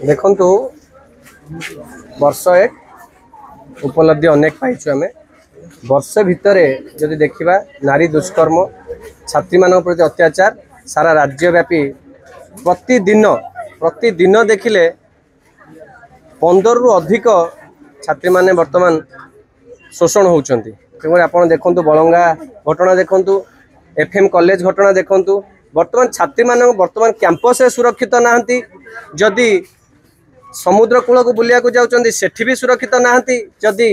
देखु वर्ष एक उपलब्धि अनेक पाइछु आमे वर्ष भितर जदि देखा नारी दुष्कर्म छात्री मान प्रति अत्याचार सारा राज्यव्यापी प्रतिदिन देखिले 15 रु अधिक छात्री माने वर्तमान शोषण होउचंती। आपण देखंतु बलंगा घटना देखंतु एफएम कॉलेज घटना देखंतु वर्तमान छात्री मान वर्तमान कैंपस सुरक्षित नाहंती। जदि समुद्र कूल को बुलिया को जाउचंती सेठी भी सुरक्षित नाहंती। जदि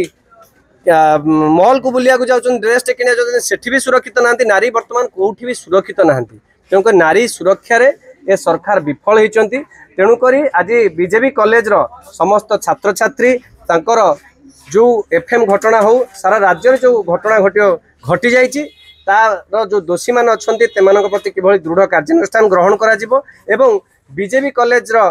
मॉल को बुलिया को जाउचंती ड्रेस टेकिना जाउचंती सेठी भी सुरक्षित नाहंती। नारी वर्तमान कोठी भी सुरक्षित नाहंती। तेणुक नारी सुरक्षा रे ए सरकार विफल होइचंती। तेणुक आज बीजेपी कॉलेज रो समस्त छात्र छात्री तांकर जो एफएम घटना हो सारा राज्य जो घटना घटी जाइए तार जो दोषी मान अच्छा प्रति किभली दृढ़ कार्यानुष्ठान ग्रहण करा बीजेपी कॉलेज रो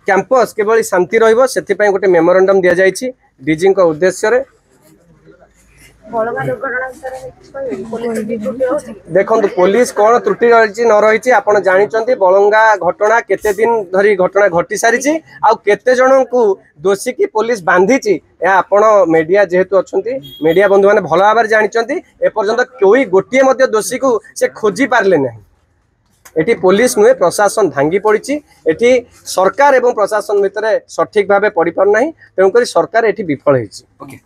कैंपस किभली शांति रहिबो सेथिपई गोटे मेमोरेंडम दिया जाइछि डीजी को उद्देश्य रे। देखो पुलिस कौन त्रुटि रही न रही आपड़ जानते बलंगा घटना केते दिन धरी घटना घटी सारी आउ केते जन को दोषी की पुलिस बांधी आपण मीडिया जेहेतु अच्छा मीडिया बंधु मैंने भल भाव जानते एपर्यंत कोई गोटे दोषी को से खोजी पारे ना। एटी पुलिस नुहे प्रशासन भांगी पड़ी एटी सरकार एवं प्रशासन भितर सठिक भाव पड़ पार ना तेणुक सरकार एटी विफल होती।